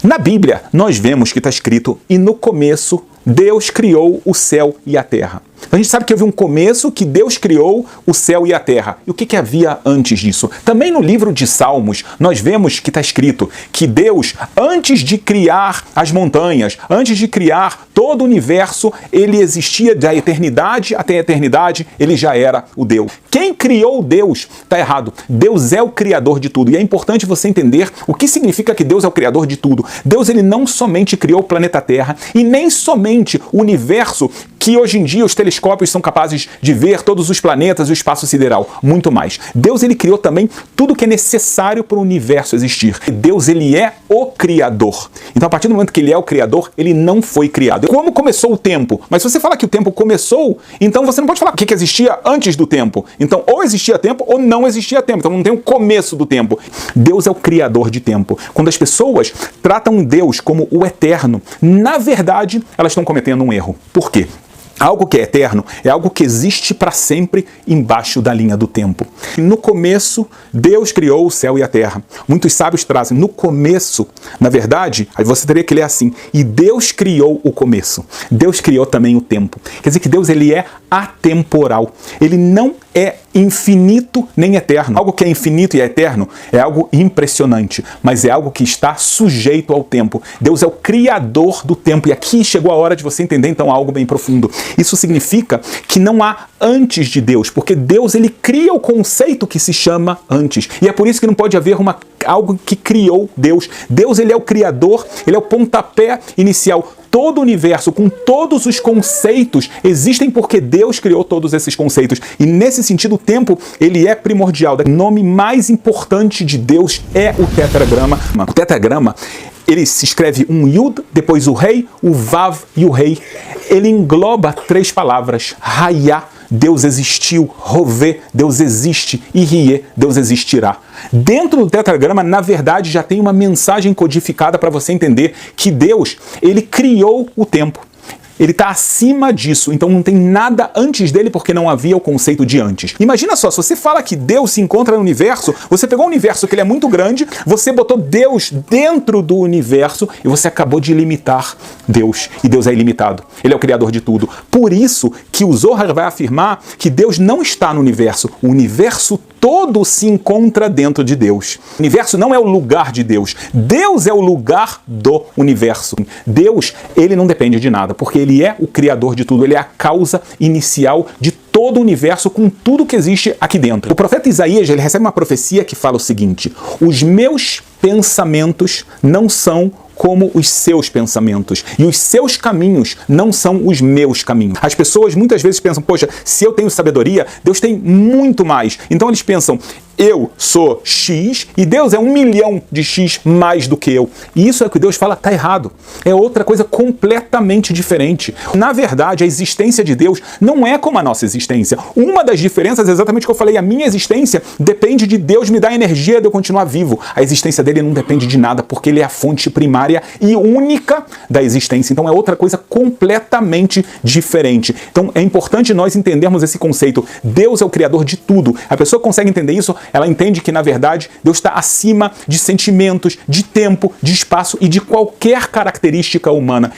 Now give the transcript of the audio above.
Na Bíblia, nós vemos que está escrito: e no começo Deus criou o céu e a terra. A gente sabe que houve um começo, que Deus criou o céu e a terra. E o que havia antes disso? Também no livro de Salmos, nós vemos que está escrito que Deus, antes de criar as montanhas, antes de criar todo o universo, ele existia da eternidade até a eternidade, ele já era o Deus. Quem criou Deus? Está errado. Deus é o criador de tudo. E é importante você entender o que significa que Deus é o criador de tudo. Deus, ele não somente criou o planeta Terra e nem somente o universo que hoje em dia os telescópios são capazes de ver, todos os planetas, o espaço sideral, muito mais. Deus, ele criou também tudo que é necessário para o universo existir. Deus, ele é o criador. Então, a partir do momento que ele é o criador, ele não foi criado. Como começou o tempo? Mas se você fala que o tempo começou, então você não pode falar o que existia antes do tempo. Então, ou existia tempo ou não existia tempo. Então, não tem um começo do tempo. Deus é o criador de tempo. Quando as pessoas tratam Deus como o eterno, na verdade, elas estão cometendo um erro. Por quê? Algo que é eterno é algo que existe para sempre embaixo da linha do tempo. No começo, Deus criou o céu e a terra. Muitos sábios trazem no começo, na verdade, aí você teria que ler assim: e Deus criou o começo. Deus criou também o tempo. Quer dizer que Deus, ele é atemporal. Ele não é infinito nem eterno. Algo que é infinito e é eterno é algo impressionante, mas é algo que está sujeito ao tempo. Deus é o criador do tempo. E aqui chegou a hora de você entender então algo bem profundo. Isso significa que não há antes de Deus, porque Deus, ele cria o conceito que se chama antes. E é por isso que não pode haver algo que criou Deus. Deus, ele é o criador, ele é o pontapé inicial. Todo o universo, com todos os conceitos, existem porque Deus criou todos esses conceitos. E nesse sentido, o tempo, ele é primordial. O nome mais importante de Deus é o tetragrama. O tetragrama, ele se escreve um Yud, depois o Rei, o Vav e o Rei. Ele engloba 3 palavras: Hayá, Deus existiu; Rovê, Deus existe; e Rie, Deus existirá. Dentro do tetragrama, na verdade, já tem uma mensagem codificada para você entender que Deus, ele criou o tempo. Ele está acima disso, então não tem nada antes dele porque não havia o conceito de antes. Imagina só, se você fala que Deus se encontra no universo, você pegou um universo que ele é muito grande, você botou Deus dentro do universo e você acabou de limitar Deus. E Deus é ilimitado. Ele é o criador de tudo. Por isso que o Zohar vai afirmar que Deus não está no universo. O universo todo se encontra dentro de Deus. O universo não é o lugar de Deus. Deus é o lugar do universo. Deus, ele não depende de nada, porque ele é o criador de tudo. Ele é a causa inicial de todo o universo, com tudo que existe aqui dentro. O profeta Isaías, ele recebe uma profecia que fala o seguinte: os meus pensamentos não são como os seus pensamentos, e os seus caminhos não são os meus caminhos. As pessoas muitas vezes pensam: poxa, se eu tenho sabedoria, Deus tem muito mais. Então eles pensam: eu sou X e Deus é 1 milhão de X mais do que eu. E isso é o que Deus fala, tá errado. É outra coisa completamente diferente. Na verdade, a existência de Deus não é como a nossa existência. Uma das diferenças é exatamente o que eu falei: a minha existência depende de Deus me dar energia de eu continuar vivo. A existência dele não depende de nada, porque ele é a fonte primária e única da existência. Então é outra coisa completamente diferente. Então é importante nós entendermos esse conceito. Deus é o criador de tudo. A pessoa consegue entender isso, ela entende que, na verdade, Deus está acima de sentimentos, de tempo, de espaço e de qualquer característica humana.